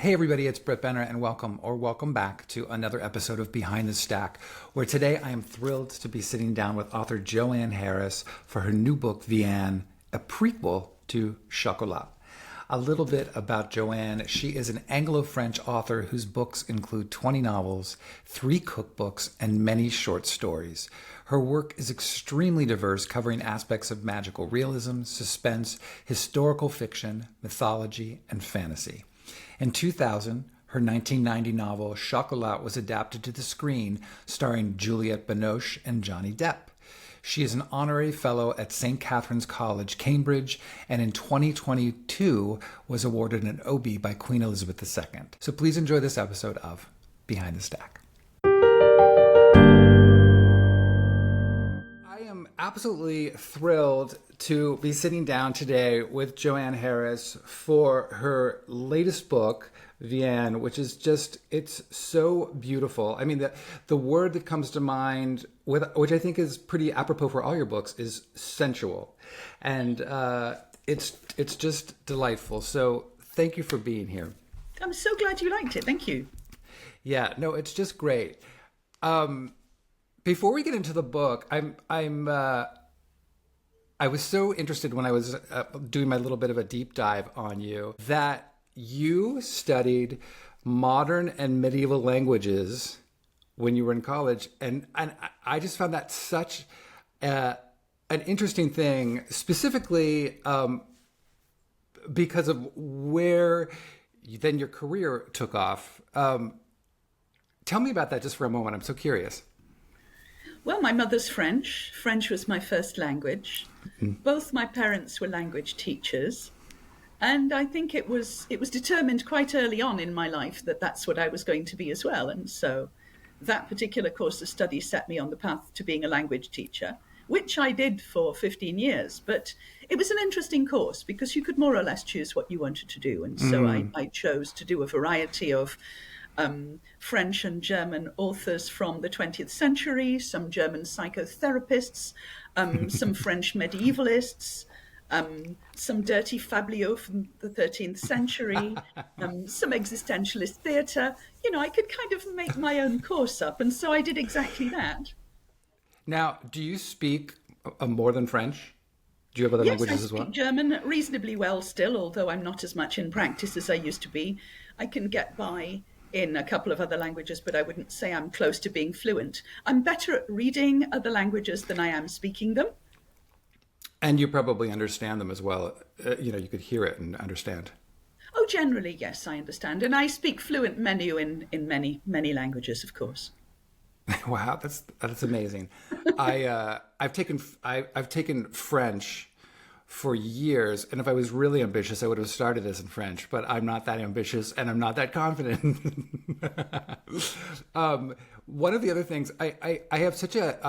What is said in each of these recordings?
Hey everybody, it's Brett Benner and welcome back to another episode of Behind the Stack, where today I am thrilled to be sitting down with author Joanne Harris for her new book, Vianne, a prequel to Chocolat. A little bit about Joanne. She is an Anglo-French author whose books include 20 novels, 3 cookbooks, and many short stories. Her work is extremely diverse, covering aspects of magical realism, suspense, historical fiction, mythology, and fantasy. In 2000, her 1990 novel Chocolat was adapted to the screen, starring Juliette Binoche and Johnny Depp. She is an honorary fellow at St. Catherine's College, Cambridge, and in 2022 was awarded an Obie by Queen Elizabeth II. So please enjoy this episode of Behind the Stack. I am absolutely thrilled to be sitting down today with Joanne Harris for her latest book, Vianne, which is just, it's so beautiful. I mean, the word that comes to mind, which I think is pretty apropos for all your books, is sensual. And it's just delightful. So thank you for being here. I'm so glad you liked it. Thank you. Yeah, no, it's just great. Before we get into the book, I was so interested when I was doing my little bit of a deep dive on you that you studied modern and medieval languages when you were in college. And I just found that such an interesting thing, specifically because of where then your career took off. Tell me about that just for a moment. I'm so curious. Well, my mother's French. French was my first language. Mm-hmm. Both my parents were language teachers. And I think it was determined quite early on in my life that that's what I was going to be as well. And so that particular course of study set me on the path to being a language teacher, which I did for 15 years. But it was an interesting course because you could more or less choose what you wanted to do. And so I chose to do a variety of French and German authors from the 20th century, some German psychotherapists, some French medievalists, some dirty fabliaux from the 13th century, some existentialist theatre. You know, I could kind of make my own course up, and so I did exactly that. Now, do you speak more than French? Do you have other languages as well? Yes, I speak German reasonably well still, although I'm not as much in practice as I used to be. I can get by in a couple of other languages, but I wouldn't say I'm close to being fluent. I'm better at reading other languages than I am speaking them. And you probably understand them as well. You could hear it and understand. Oh, generally, yes, I understand. And I speak fluent menu in many, many languages, of course. Wow, that's amazing. I've taken French for years, and if I was really ambitious, I would have started this in French, but I'm not that ambitious and I'm not that confident. One of the other things, I have such a,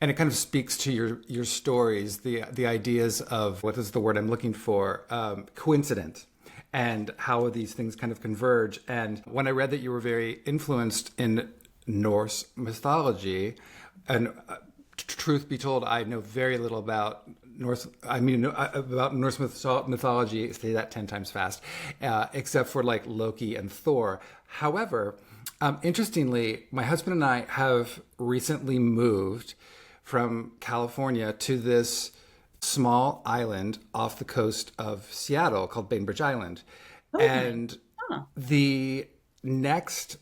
and it kind of speaks to your stories, the ideas of, what is the word I'm looking for, coincident, and how these things kind of converge. And when I read that you were very influenced in Norse mythology, and truth be told, I know very little about Norse mythology, say that 10 times fast, except for like Loki and Thor. However, interestingly, my husband and I have recently moved from California to this small island off the coast of Seattle called Bainbridge Island. Okay. And the next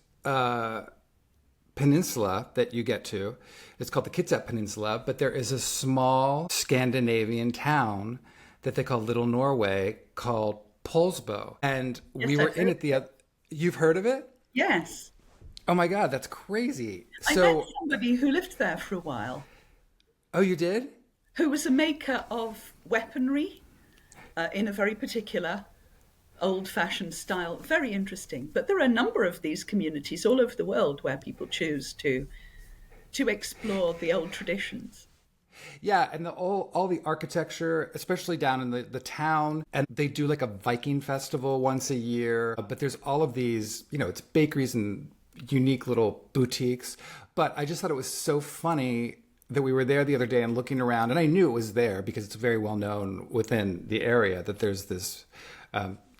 peninsula that you get to, it's called the Kitsap Peninsula, but there is a small Scandinavian town that they call Little Norway called Polsbo. And yes, we were in it you've heard of it? Yes. Oh my God, that's crazy. I met somebody who lived there for a while. Oh, you did? Who was a maker of weaponry in a very particular old-fashioned style. Very interesting. But there are a number of these communities all over the world where people choose to explore the old traditions. Yeah, and all the architecture, especially down in the town, and they do like a Viking festival once a year. But there's all of these, it's bakeries and unique little boutiques. But I just thought it was so funny that we were there the other day and looking around, and I knew it was there because it's very well known within the area that there's this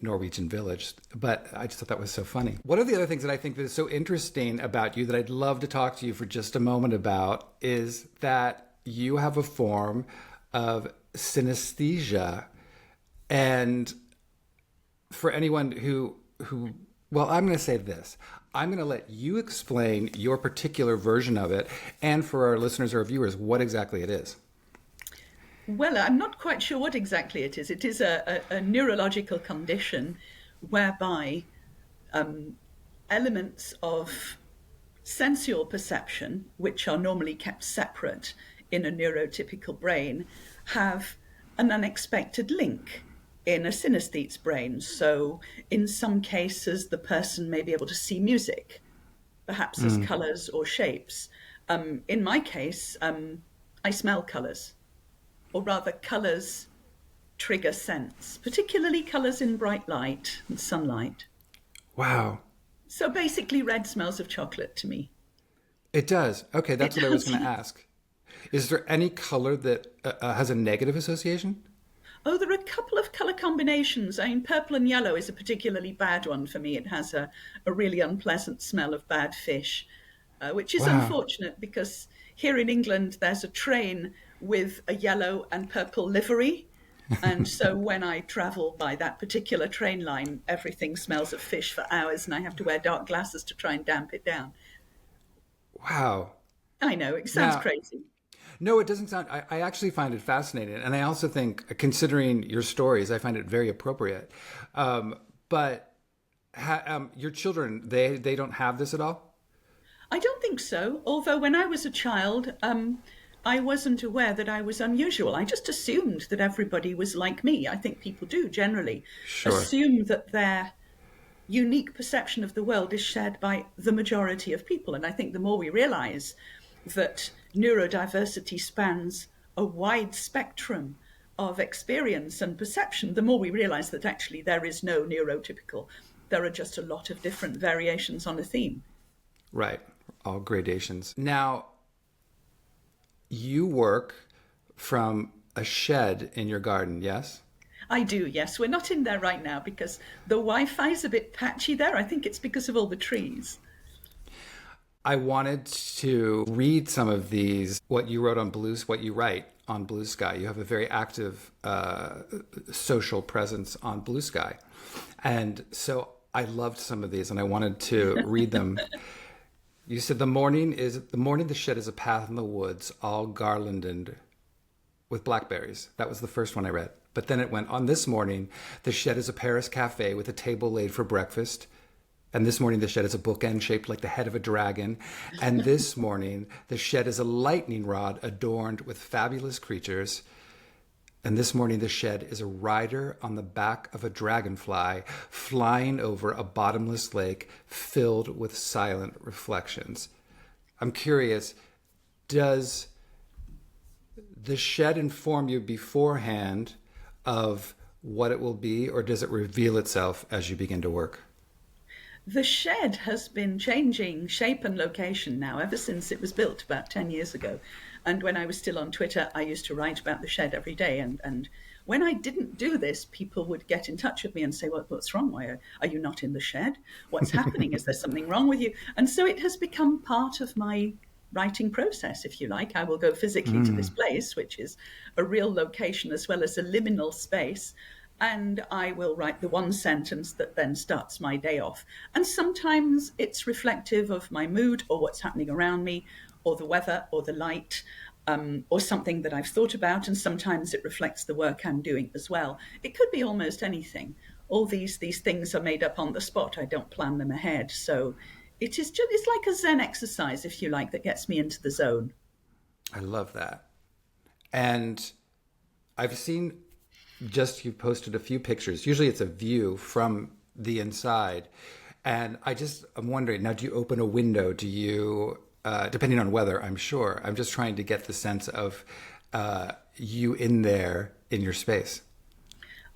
Norwegian village. But I just thought that was so funny. One of the other things that I think that is so interesting about you that I'd love to talk to you for just a moment about is that you have a form of synesthesia. And for anyone who well, I'm going to say this. I'm going to let you explain your particular version of it, and for our listeners or viewers, what exactly it is. Well, I'm not quite sure what exactly it is. It is a neurological condition whereby elements of sensual perception, which are normally kept separate in a neurotypical brain, have an unexpected link in a synesthete's brain. So in some cases, the person may be able to see music, perhaps as colours or shapes. In my case, I smell colours, or rather colours trigger sense, particularly colours in bright light and sunlight. Wow. So basically red smells of chocolate to me. It does. Okay, that's It what I was does. going to ask. Is there any color that has a negative association? Oh, there are a couple of colour combinations. I mean, purple and yellow is a particularly bad one for me. It has a really unpleasant smell of bad fish, which is Wow. unfortunate because here in England there's a train with a yellow and purple livery. And so when I travel by that particular train line, everything smells of fish for hours and I have to wear dark glasses to try and damp it down. Wow. I know, it sounds Now, crazy. no, it doesn't sound. I actually find it fascinating, and I also think, considering your stories, I find it very appropriate. But your children, they don't have this at all. I don't think so. Although when I was a child, I wasn't aware that I was unusual. I just assumed that everybody was like me. I think people do generally Sure. assume that their unique perception of the world is shared by the majority of people. And I think the more we realize that neurodiversity spans a wide spectrum of experience and perception, the more we realize that actually there is no neurotypical. There are just a lot of different variations on a theme. Right. All gradations. Now, you work from a shed in your garden, yes? I do, yes. We're not in there right now because the Wi-Fi is a bit patchy there. I think it's because of all the trees. I wanted to read some of these, what you wrote on what you write on Blue Sky. You have a very active social presence on Blue Sky. And so I loved some of these and I wanted to read them. You said the morning the shed is a path in the woods, all garlanded with blackberries. That was the first one I read. But then it went on this morning, the shed is a Paris cafe with a table laid for breakfast. And this morning, the shed is a bookend shaped like the head of a dragon. And this morning, the shed is a lightning rod adorned with fabulous creatures. And this morning, the shed is a rider on the back of a dragonfly flying over a bottomless lake filled with silent reflections. I'm curious, does the shed inform you beforehand of what it will be, or does it reveal itself as you begin to work? The shed has been changing shape and location now ever since it was built about 10 years ago. And when I was still on Twitter, I used to write about the shed every day. And when I didn't do this, people would get in touch with me and say, what's wrong? Why are you not in the shed? What's happening? Is there something wrong with you? And so it has become part of my writing process, if you like. I will go physically to this place, which is a real location as well as a liminal space. And I will write the one sentence that then starts my day off. And sometimes it's reflective of my mood or what's happening around me or the weather or the light or something that I've thought about. And sometimes it reflects the work I'm doing as well. It could be almost anything. All these things are made up on the spot. I don't plan them ahead. So it's like a Zen exercise, if you like, that gets me into the zone. I love that. And I've seen you've posted a few pictures. Usually it's a view from the inside. And I'm wondering, now do you open a window? Do you, depending on weather, I'm sure. I'm just trying to get the sense of you in there in your space.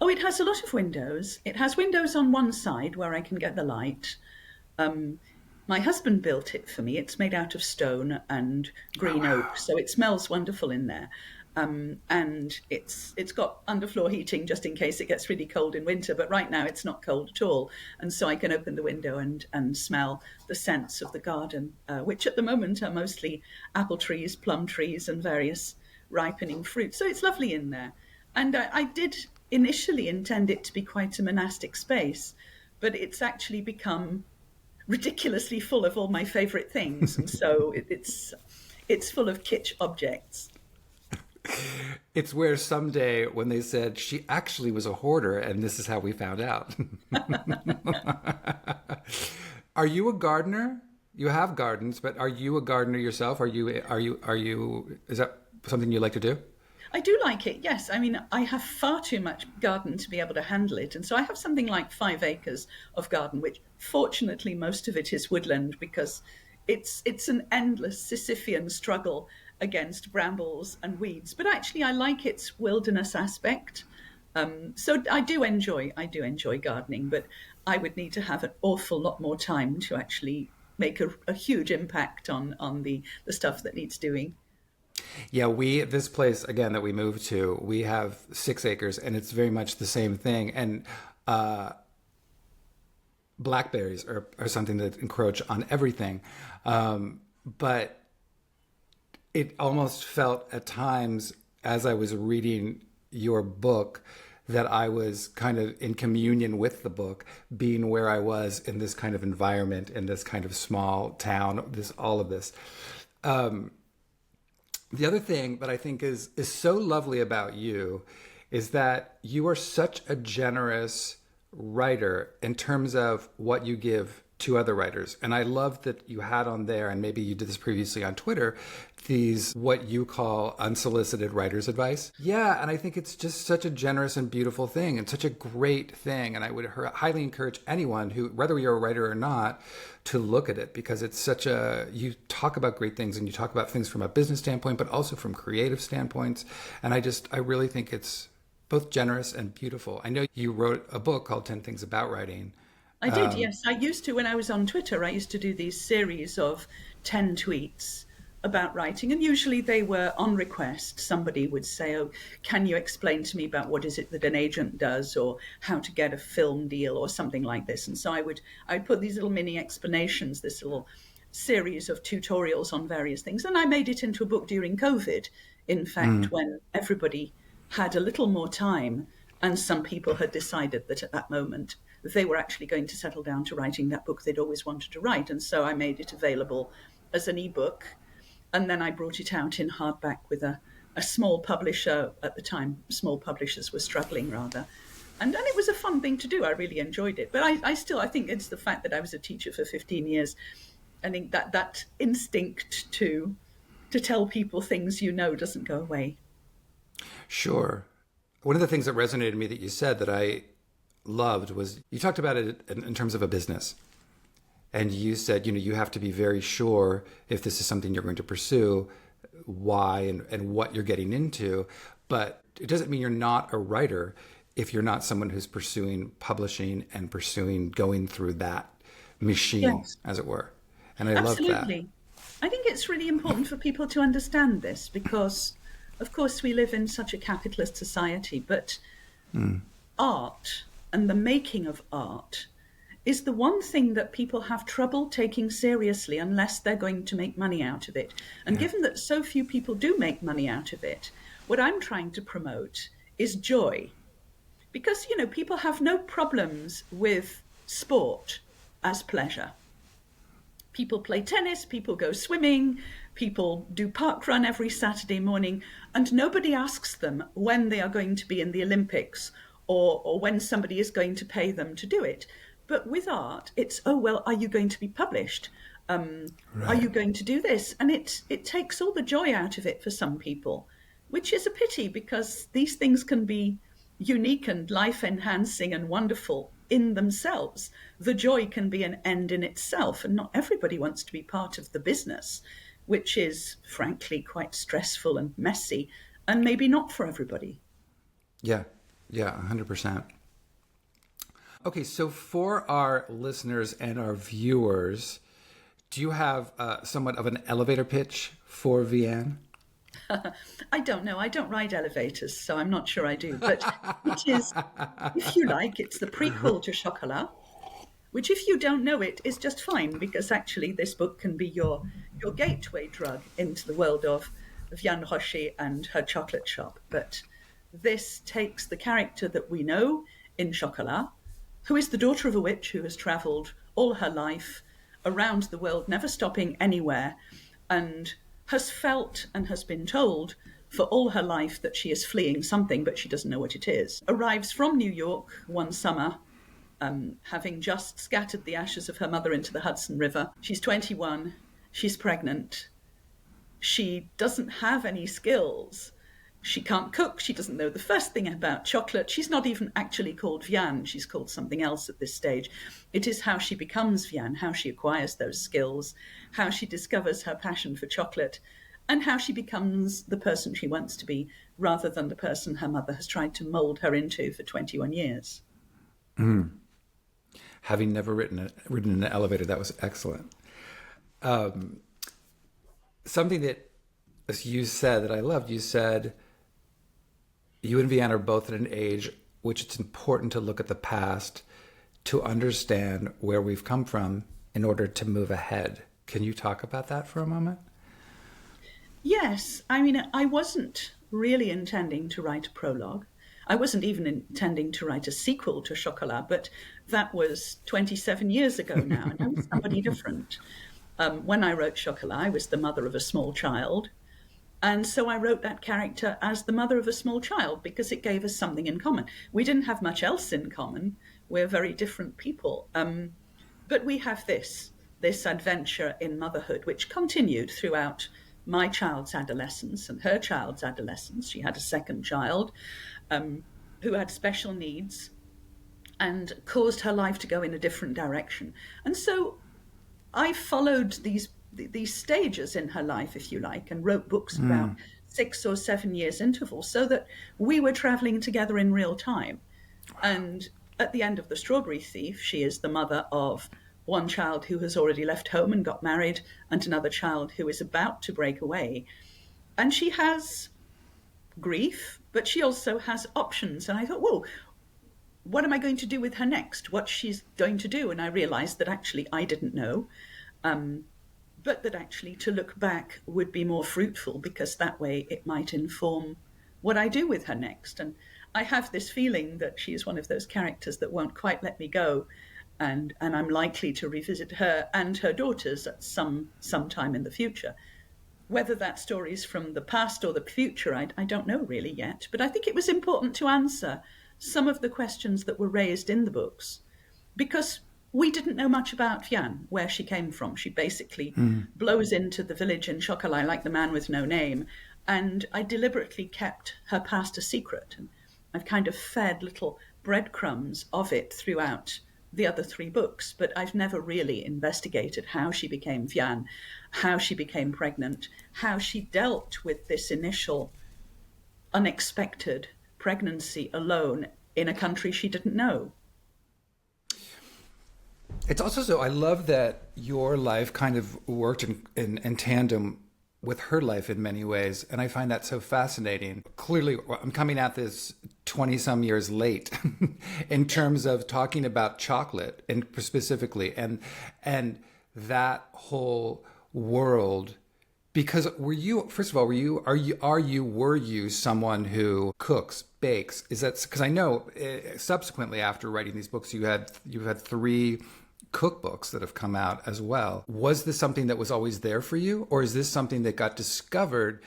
Oh, it has a lot of windows. It has windows on one side where I can get the light. My husband built it for me. It's made out of stone and green oak, so it smells wonderful in there. and it's got underfloor heating just in case it gets really cold in winter. But right now it's not cold at all, and so I can open the window and smell the scents of the garden, which at the moment are mostly apple trees, plum trees, and various ripening fruit. So it's lovely in there. And I did initially intend it to be quite a monastic space, but it's actually become ridiculously full of all my favourite things, and so it's full of kitsch objects. It's where someday when they said she actually was a hoarder and this is how we found out. Are you a gardener? You have gardens, but are you a gardener yourself? Is that something you like to do? I do like it, yes. I mean, I have far too much garden to be able to handle it. And so I have something like 5 acres of garden, which fortunately most of it is woodland because it's an endless Sisyphean struggle against brambles and weeds. But actually, I like its wilderness aspect. So I do enjoy gardening, but I would need to have an awful lot more time to actually make a huge impact on the stuff that needs doing. Yeah, this place again that we moved to, we have 6 acres, and it's very much the same thing. And blackberries are something that encroach on everything, but it almost felt at times as I was reading your book that I was kind of in communion with the book, being where I was in this kind of environment, in this kind of small town, all of this. The other thing that I think is so lovely about you is that you are such a generous writer in terms of what you give to other writers. And I love that you had on there, and maybe you did this previously on Twitter, these what you call unsolicited writer's advice. Yeah, and I think it's just such a generous and beautiful thing and such a great thing. And I would highly encourage anyone who, whether you're a writer or not, to look at it, because it's you talk about great things and you talk about things from a business standpoint, but also from creative standpoints. And I really think it's both generous and beautiful. I know you wrote a book called 10 Things About Writing. I did, yes. I used to, when I was on Twitter, I used to do these series of 10 tweets about writing, and usually they were on request. Somebody would say, oh, can you explain to me about what is it that an agent does, or how to get a film deal, or something like this. And so I'd put these little mini explanations, this little series of tutorials on various things. And I made it into a book during COVID, in fact, when everybody had a little more time, and some people had decided that at that moment they were actually going to settle down to writing that book they'd always wanted to write. And so I made it available as an ebook, and then I brought it out in hardback with a small publisher at the time. Small publishers were struggling rather. And it was a fun thing to do. I really enjoyed it. But I think it's the fact that I was a teacher for 15 years. I think that instinct to tell people things doesn't go away. Sure. One of the things that resonated with me that you said that I loved was you talked about it in terms of a business. And you said, you have to be very sure if this is something you're going to pursue, why and what you're getting into. But it doesn't mean you're not a writer if you're not someone who's pursuing publishing and pursuing going through that machine, yes, as it were. And I love that. Absolutely. I think it's really important for people to understand this because, of course, we live in such a capitalist society, but art and the making of art is the one thing that people have trouble taking seriously unless they're going to make money out of it. And given that so few people do make money out of it, what I'm trying to promote is joy. Because, people have no problems with sport as pleasure. People play tennis, people go swimming, people do park run every Saturday morning, and nobody asks them when they are going to be in the Olympics or when somebody is going to pay them to do it. But with art, it's, are you going to be published? Right. Are you going to do this? And it takes all the joy out of it for some people, which is a pity because these things can be unique and life-enhancing and wonderful in themselves. The joy can be an end in itself, and not everybody wants to be part of the business, which is, frankly, quite stressful and messy, and maybe not for everybody. Yeah, 100%. Okay, so for our listeners and our viewers, do you have somewhat of an elevator pitch for Vianne? I don't know. I don't ride elevators, so I'm not sure I do. But it is, if you like, it's the prequel to Chocolat, which, if you don't know it, is just fine, because actually this book can be your gateway drug into the world of Vianne and her chocolate shop. But this takes the character that we know in Chocolat, who is the daughter of a witch who has travelled all her life around the world, never stopping anywhere, and has felt and has been told for all her life that she is fleeing something, but she doesn't know what it is. Arrives from New York one summer, having just scattered the ashes of her mother into the Hudson River. She's 21, she's pregnant, she doesn't have any skills. She can't cook. She doesn't know the first thing about chocolate. She's not even actually called Vianne. She's called something else at this stage. It is how she becomes Vianne, how she acquires those skills, how she discovers her passion for chocolate, and how she becomes the person she wants to be, rather than the person her mother has tried to mold her into for 21 years. Having never ridden in an elevator, that was excellent. Something that, as you said, that I loved, you said, you and Vianne are both at an age which it's important to look at the past to understand where we've come from in order to move ahead. Can you talk about that for a moment? Yes. I mean, I wasn't really intending to write a prologue. I wasn't even intending to write a sequel to Chocolat, but that was 27 years ago now, and I was somebody different. When I wrote Chocolat, I was the mother of a small child. And so I wrote that character as the mother of a small child because it gave us something in common. We didn't have much else in common. We're very different people. But we have this adventure in motherhood, which continued throughout my child's adolescence and her child's adolescence. She had a second child who had special needs and caused her life to go in a different direction. And so I followed these stages in her life, if you like, and wrote books about 6 or 7 years interval so that we were traveling together in real time. And at the end of The Strawberry Thief, she is the mother of one child who has already left home and got married, and another child who is about to break away. And she has grief, but she also has options. And I thought, whoa, what am I going to do with her next? What she's going to do? And I realized that actually I didn't know. But that actually to look back would be more fruitful, because that way it might inform what I do with her next. And I have this feeling that she is one of those characters that won't quite let me go, and I'm likely to revisit her and her daughters at some time in the future. Whether that story is from the past or the future, I don't know really yet. But I think it was important to answer some of the questions that were raised in the books, because we didn't know much about Vianne, where she came from. She basically blows into the village in Chocolat like the man with no name. And I deliberately kept her past a secret. And I've kind of fed little breadcrumbs of it throughout the other 3 books, but I've never really investigated how she became Vianne, how she became pregnant, how she dealt with this initial unexpected pregnancy alone in a country she didn't know. It's also so, I love that your life kind of worked in tandem with her life in many ways. And I find that so fascinating. Clearly, I'm coming at this 20 some years late in terms of talking about chocolate and specifically and that whole world. Because were you someone who cooks, bakes? Is that, because I know subsequently after writing these books, you had 3 cookbooks that have come out as well. Was this something that was always there for you, or is this something that got discovered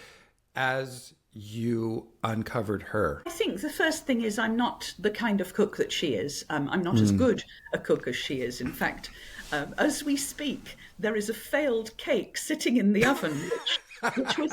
as you uncovered her? I think the first thing is I'm not the kind of cook that she is. I'm not as good a cook as she is. In fact, as we speak, there is a failed cake sitting in the oven, which was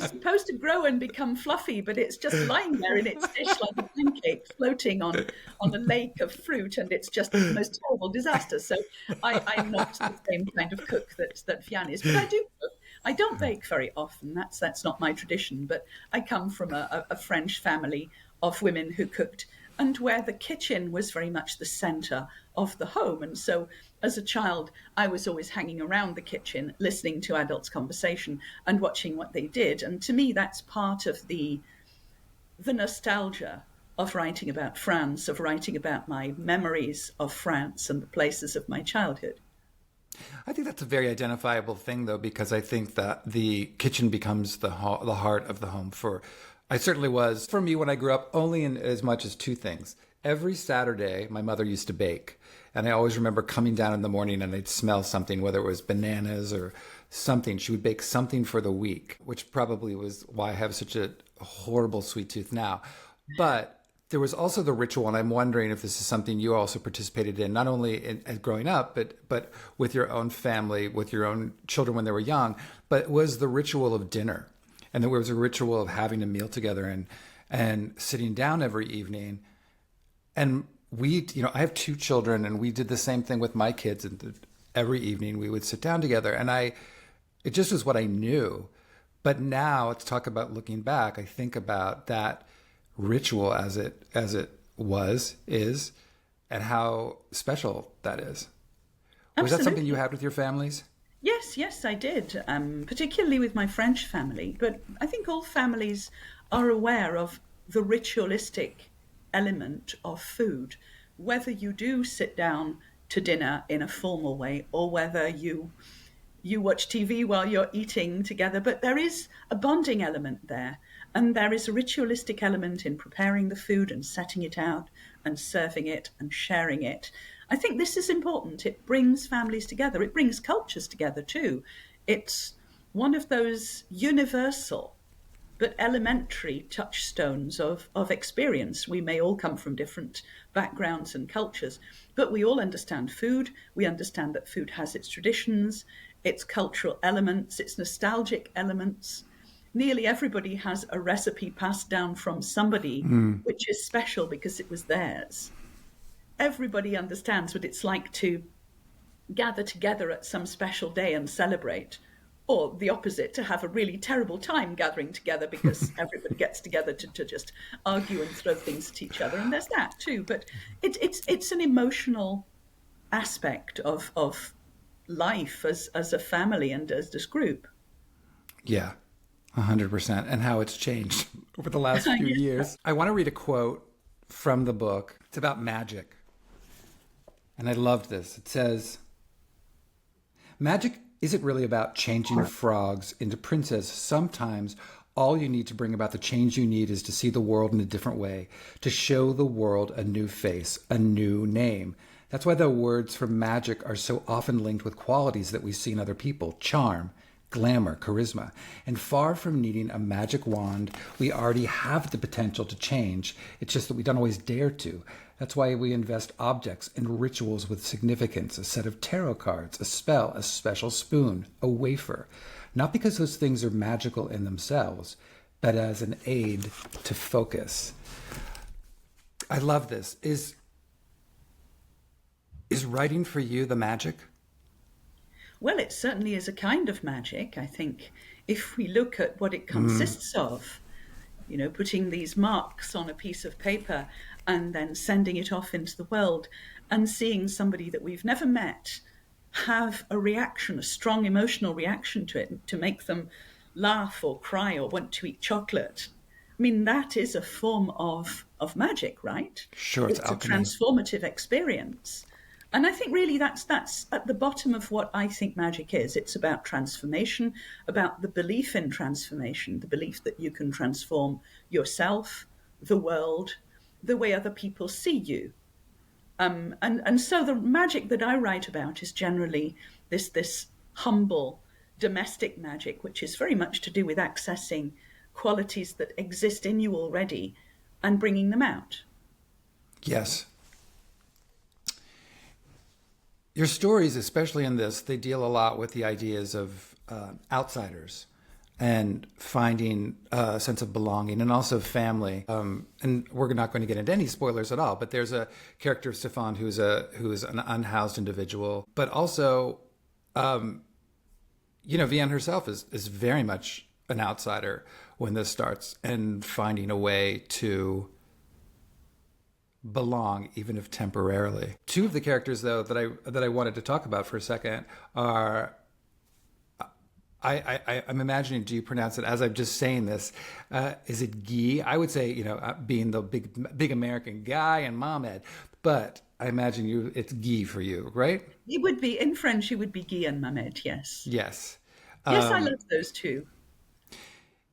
supposed to grow and become fluffy, but it's just lying there in its dish like a pancake floating on a lake of fruit, and it's just the most terrible disaster. So I'm not the same kind of cook that Vianne is, but I do cook. I don't bake very often. That's not my tradition, but I come from a French family of women who cooked and where the kitchen was very much the center of the home. And so as a child, I was always hanging around the kitchen, listening to adults' conversation and watching what they did. And to me, that's part of the nostalgia of writing about France, of writing about my memories of France and the places of my childhood. I think that's a very identifiable thing, though, because I think that the kitchen becomes the heart of the home. I certainly was, for me, when I grew up, only in as much as two things. Every Saturday, my mother used to bake. And I always remember coming down in the morning and I'd smell something, whether it was bananas or something. She would bake something for the week, which probably was why I have such a horrible sweet tooth now. But there was also the ritual, and I'm wondering if this is something you also participated in, not only as growing up, but with your own family, with your own children when they were young, but it was the ritual of dinner. And there was a ritual of having a meal together and sitting down every evening. And I have two children, and we did the same thing with my kids. And every evening we would sit down together, and it just was what I knew. But now, to talk about looking back, I think about that ritual as it is, and how special that is. Absolutely. Was that something you had with your families? Yes, I did, particularly with my French family. But I think all families are aware of the ritualistic element of food, whether you do sit down to dinner in a formal way or whether you watch TV while you're eating together. But there is a bonding element there. And there is a ritualistic element in preparing the food and setting it out and serving it and sharing it. I think this is important. It brings families together. It brings cultures together too. It's one of those universal but elementary touchstones of experience. We may all come from different backgrounds and cultures, but we all understand food. We understand that food has its traditions, its cultural elements, its nostalgic elements. Nearly everybody has a recipe passed down from somebody, which is special because it was theirs. Everybody understands what it's like to gather together at some special day and celebrate, or the opposite, to have a really terrible time gathering together because everybody gets together to just argue and throw things at each other. And there's that too. But it's an emotional aspect of life as a family and as this group. Yeah. 100%, and how it's changed over the last few years. I want to read a quote from the book. It's about magic. And I loved this. It says, "Magic isn't really about changing frogs into princesses. Sometimes all you need to bring about the change you need is to see the world in a different way, to show the world a new face, a new name. That's why the words for magic are so often linked with qualities that we see in other people: charm, glamour, charisma. And far from needing a magic wand, we already have the potential to change. It's just that we don't always dare to. That's why we invest objects and rituals with significance: a set of tarot cards, a spell, a special spoon, a wafer. Not because those things are magical in themselves, but as an aid to focus." I love this. Is writing for you the magic? Well, it certainly is a kind of magic. I think if we look at what it consists of, putting these marks on a piece of paper and then sending it off into the world and seeing somebody that we've never met have a reaction, a strong emotional reaction to it, to make them laugh or cry or want to eat chocolate. I mean, that is a form of magic, right? Sure, it's alchemy. A transformative experience. And I think really that's at the bottom of what I think magic is. It's about transformation, about the belief in transformation, the belief that you can transform yourself, the world, the way other people see you. And so the magic that I write about is generally this humble domestic magic, which is very much to do with accessing qualities that exist in you already and bringing them out. Yes. Your stories, especially in this, they deal a lot with the ideas of outsiders and finding a sense of belonging and also family. And we're not going to get into any spoilers at all, but there's a character of Stefan who's an unhoused individual, but also, Vianne herself is very much an outsider when this starts and finding a way to belong, even if temporarily. Two of the characters, though, that I wanted to talk about for a second are. I'm imagining. Do you pronounce it as I'm just saying this? Is it Guy? I would say, being the big American guy, and Mohamed, but I imagine it's Guy for you, right? It would be, in French, it would be Guy and Mamed, yes. Yes. Yes, I love those two.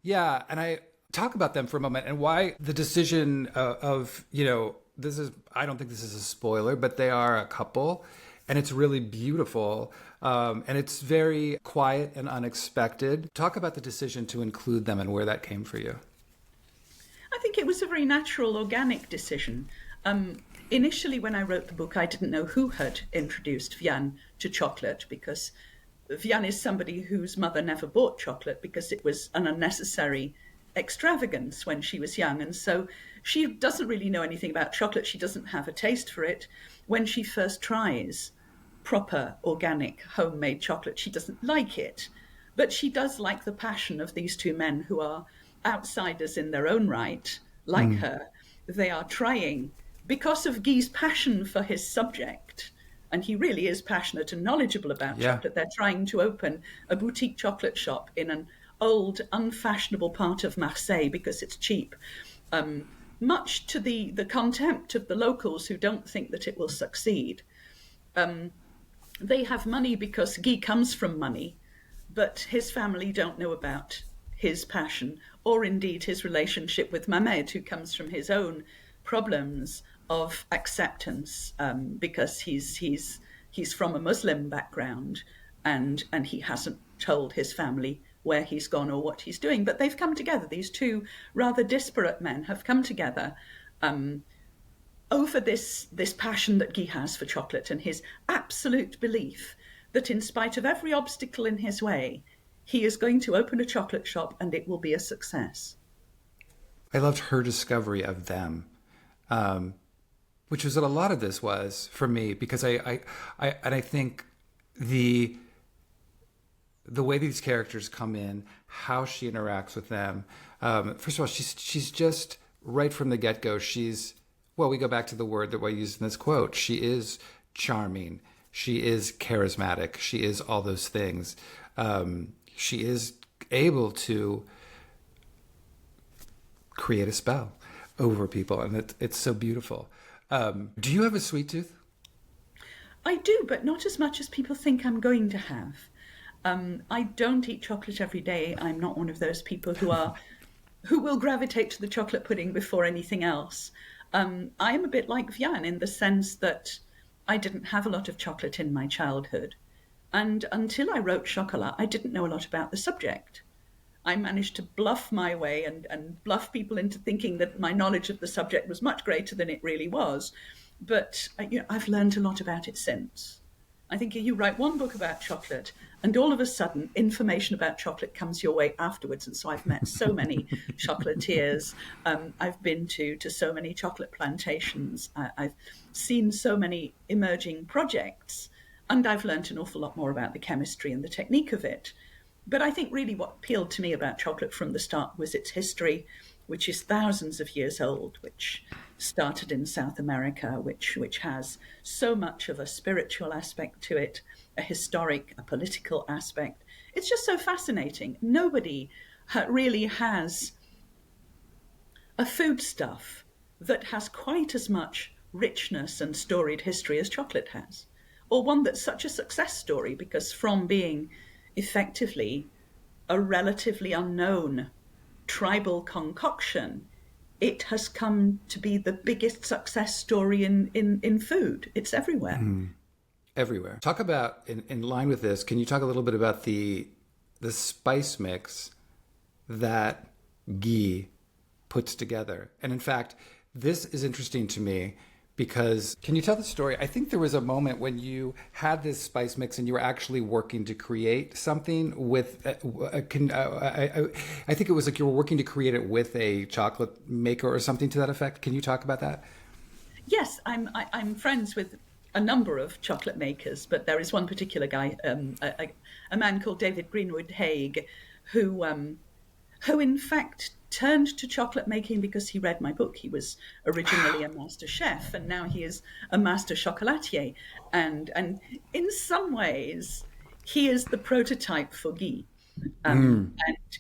Yeah, and I talk about them for a moment and why the decision of this is, I don't think this is a spoiler, but they are a couple, and it's really beautiful, and it's very quiet and unexpected. Talk about the decision to include them and where that came for you. I think it was a very natural, organic decision. Initially, when I wrote the book, I didn't know who had introduced Vianne to chocolate, because Vianne is somebody whose mother never bought chocolate because it was an unnecessary extravagance when she was young. And so she doesn't really know anything about chocolate. She doesn't have a taste for it. When she first tries proper, organic, homemade chocolate, she doesn't like it. But she does like the passion of these two men who are outsiders in their own right, like her. They are trying, because of Guy's passion for his subject, and he really is passionate and knowledgeable about chocolate, they're trying to open a boutique chocolate shop in an old, unfashionable part of Marseille because it's cheap, much to the contempt of the locals who don't think that it will succeed. They have money because Guy comes from money, but his family don't know about his passion, or indeed his relationship with Mamed, who comes from his own problems of acceptance, because he's from a Muslim background, and he hasn't told his family where he's gone or what he's doing. But they've come together. These two rather disparate men have come together over this passion that Guy has for chocolate, and his absolute belief that in spite of every obstacle in his way, he is going to open a chocolate shop and it will be a success. I loved her discovery of them, which was what a lot of this was for me, because I think the way these characters come in, how she interacts with them. First of all, she's just right from the get-go. We go back to the word that I used in this quote. She is charming. She is charismatic. She is all those things. She is able to create a spell over people, and it's so beautiful. Do you have a sweet tooth? I do, but not as much as people think I'm going to have. I don't eat chocolate every day. I'm not one of those people who will gravitate to the chocolate pudding before anything else. I'm a bit like Vianne in the sense that I didn't have a lot of chocolate in my childhood. And until I wrote Chocolat, I didn't know a lot about the subject. I managed to bluff my way and bluff people into thinking that my knowledge of the subject was much greater than it really was. But I've learned a lot about it since. I think you write one book about chocolate, and all of a sudden, information about chocolate comes your way afterwards. And so I've met so many chocolatiers. I've been to so many chocolate plantations. I've seen so many emerging projects, and I've learned an awful lot more about the chemistry and the technique of it. But I think really what appealed to me about chocolate from the start was its history, which is thousands of years old, which started in South America, which has so much of a spiritual aspect to it, a historic, a political aspect. It's just so fascinating. Nobody really has a foodstuff that has quite as much richness and storied history as chocolate has, or one that's such a success story, because from being effectively a relatively unknown tribal concoction, it has come to be the biggest success story in food. It's everywhere. Everywhere. Talk about, in line with this, can you talk a little bit about the spice mix that Guy puts together? And in fact, this is interesting to me because, can you tell the story? I think there was a moment when you had this spice mix and you were actually working to create something with, I think it was like you were working to create it with a chocolate maker or something to that effect. Can you talk about that? Yes, I'm friends with a number of chocolate makers, but there is one particular guy, a man called David Greenwood Haig, who who in fact turned to chocolate making because he read my book. He was originally a master chef, and now he is a master chocolatier. And in some ways, he is the prototype for Guy. And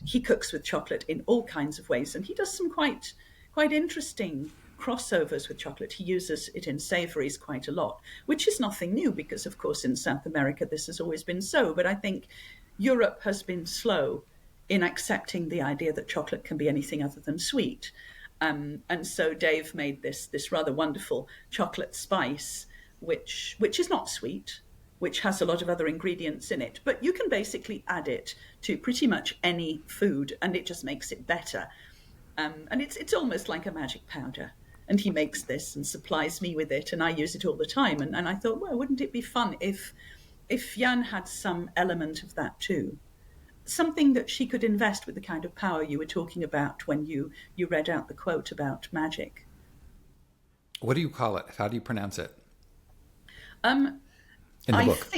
he cooks with chocolate in all kinds of ways, and he does some quite interesting crossovers with chocolate. He uses it in savories quite a lot, which is nothing new because, of course, in South America this has always been so. But I think Europe has been slow in accepting the idea that chocolate can be anything other than sweet. And so Dave made this rather wonderful chocolate spice, which is not sweet, which has a lot of other ingredients in it, but you can basically add it to pretty much any food and it just makes it better. And it's almost like a magic powder. And he makes this and supplies me with it, and I use it all the time. And I thought, well, wouldn't it be fun if Vianne had some element of that too? Something that she could invest with the kind of power you were talking about when you read out the quote about magic. What do you call it? How do you pronounce it? In the book.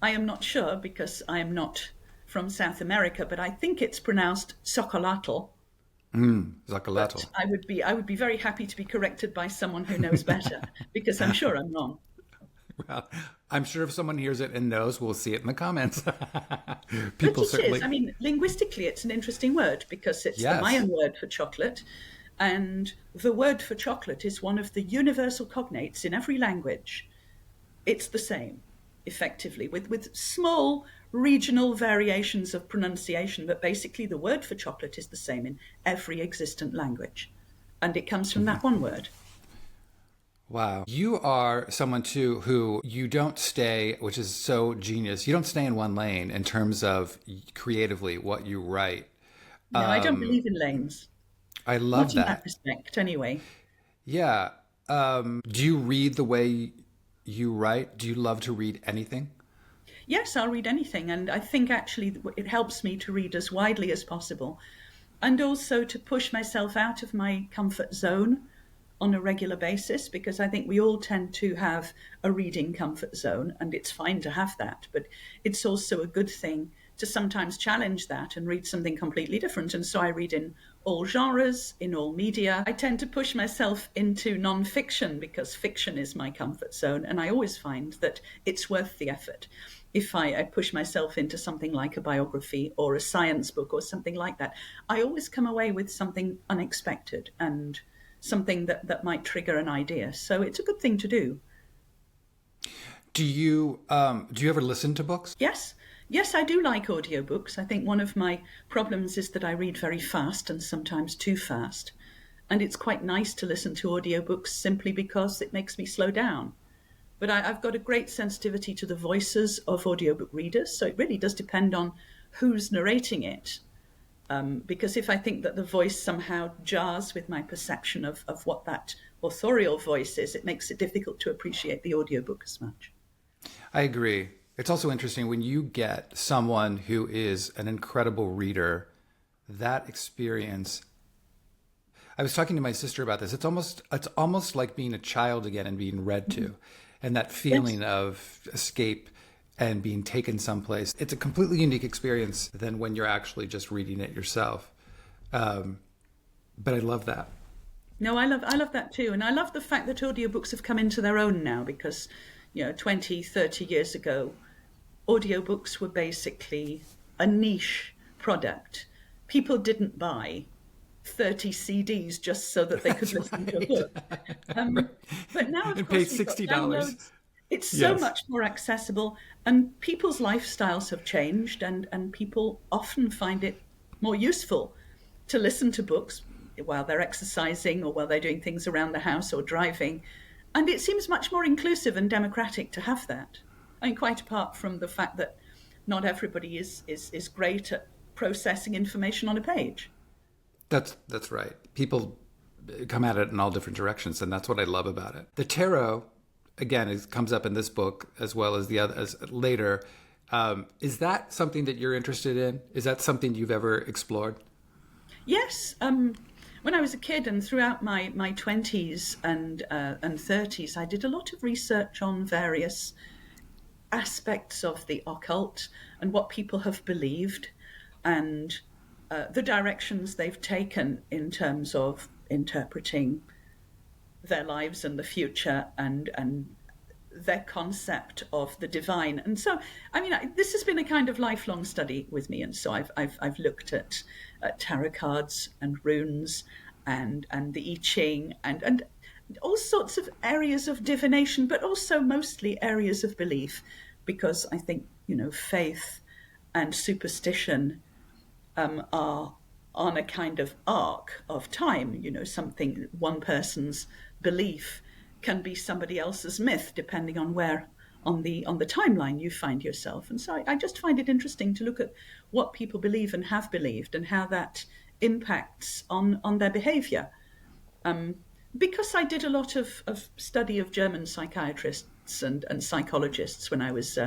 I am not sure because I am not from South America, but I think it's pronounced Chocolat. Chocolat. I would be very happy to be corrected by someone who knows better because I'm sure I'm wrong. Well, I'm sure if someone hears it and knows, we'll see it in the comments. People certainly is. I mean, linguistically, it's an interesting word because it's the Mayan word for chocolate. And the word for chocolate is one of the universal cognates in every language. It's the same, effectively, with small regional variations of pronunciation, but basically the word for chocolate is the same in every existent language. And it comes from that one word. Wow. You are someone, too, who you don't stay, which is so genius, you don't stay in one lane in terms of creatively what you write. No, I don't believe in lanes. I love that. Not in that respect, anyway. Yeah. Do you read the way you write? Do you love to read anything? Yes, I'll read anything. And I think actually it helps me to read as widely as possible and also to push myself out of my comfort zone on a regular basis, because I think we all tend to have a reading comfort zone and it's fine to have that. But it's also a good thing to sometimes challenge that and read something completely different. And so I read in all genres, in all media. I tend to push myself into non-fiction because fiction is my comfort zone. And I always find that it's worth the effort. If I push myself into something like a biography or a science book or something like that, I always come away with something unexpected and something that might trigger an idea. So it's a good thing to do. Do you ever listen to books? Yes, I do like audiobooks. I think one of my problems is that I read very fast and sometimes too fast. And it's quite nice to listen to audiobooks simply because it makes me slow down. But I've got a great sensitivity to the voices of audiobook readers. So it really does depend on who's narrating it. Because if I think that the voice somehow jars with my perception of what that authorial voice is, it makes it difficult to appreciate the audiobook as much. I agree. It's also interesting when you get someone who is an incredible reader, that experience. I was talking to my sister about this. It's almost like being a child again and being read to, and that feeling of escape and being taken someplace. It's a completely unique experience than when you're actually just reading it yourself. But I love that. No, I love that too. And I love the fact that audiobooks have come into their own now because, 20, 30 years ago, audiobooks were basically a niche product. People didn't buy 30 CDs just so that they could listen to a book. But now, of course, pay $60. It's so much more accessible, and people's lifestyles have changed, and people often find it more useful to listen to books while they're exercising or while they're doing things around the house or driving. And it seems much more inclusive and democratic to have that. I mean, quite apart from the fact that not everybody is great at processing information on a page. That's right. People come at it in all different directions, and that's what I love about it. The tarot, again, it comes up in this book as well as the others later. Is that something that you're interested in? Is that something you've ever explored? Yes. When I was a kid and throughout my 20s and 30s, I did a lot of research on various aspects of the occult and what people have believed. And the directions they've taken in terms of interpreting their lives and the future and their concept of the divine. And so, I mean, this has been a kind of lifelong study with me. And so I've looked at tarot cards and runes and the I Ching and all sorts of areas of divination, but also mostly areas of belief, because I think, faith and superstition are on a kind of arc of time. Something, one person's belief can be somebody else's myth, depending on where on the timeline you find yourself. And so I just find it interesting to look at what people believe and have believed and how that impacts on their behavior. Because I did a lot of study of German psychiatrists and psychologists when I was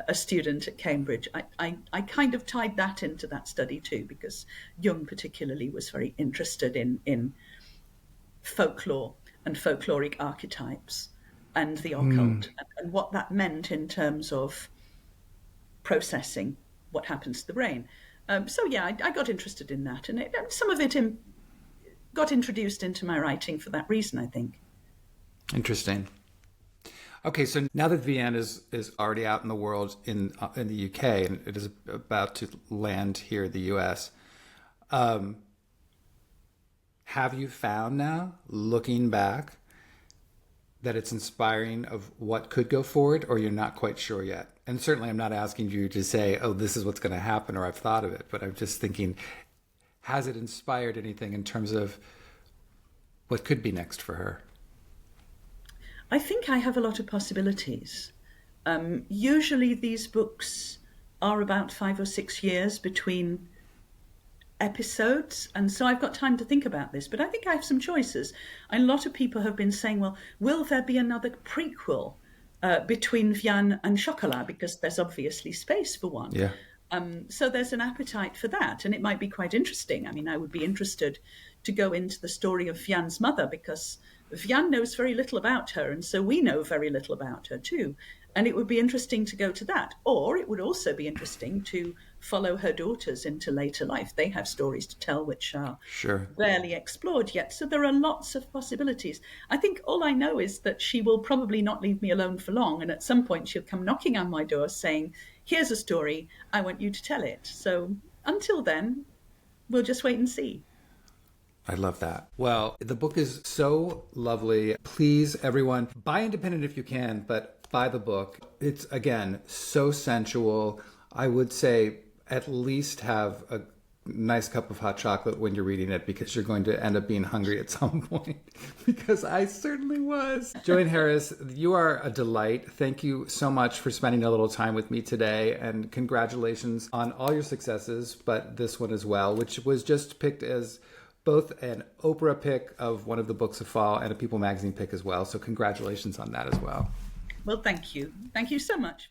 a student at Cambridge, I kind of tied that into that study too, because Jung particularly was very interested in folklore and folkloric archetypes and the occult and what that meant in terms of processing what happens to the brain. So yeah, I got interested in that, and some of it got introduced into my writing for that reason, I think. Interesting. Okay, so now that Vianne is already out in the world in the UK and it is about to land here in the US, have you found now, looking back, that it's inspiring of what could go forward, or you're not quite sure yet? And certainly I'm not asking you to say, oh, this is what's going to happen, or I've thought of it, but I'm just thinking, has it inspired anything in terms of what could be next for her? I think I have a lot of possibilities. Usually these books are about 5 or 6 years between episodes, and so I've got time to think about this, but I think I have some choices. And a lot of people have been saying, well, will there be another prequel between Vianne and Chocolat, because there's obviously space for one. Yeah. So there's an appetite for that, and it might be quite interesting. I mean, I would be interested to go into the story of Vianne's mother, because Vianne knows very little about her, and so we know very little about her too. And it would be interesting to go to that. Or it would also be interesting to follow her daughters into later life. They have stories to tell which are barely explored yet. So there are lots of possibilities. I think all I know is that she will probably not leave me alone for long. And at some point she'll come knocking on my door saying, here's a story, I want you to tell it. So until then, we'll just wait and see. I love that. Well, the book is so lovely. Please, everyone, buy independent if you can, but buy the book. It's, again, so sensual. I would say at least have a nice cup of hot chocolate when you're reading it, because you're going to end up being hungry at some point, because I certainly was. Joanne Harris, you are a delight. Thank you so much for spending a little time with me today, and congratulations on all your successes, but this one as well, which was just picked as both an Oprah pick of one of the books of fall and a People magazine pick as well. So congratulations on that as well. Well, thank you. Thank you so much.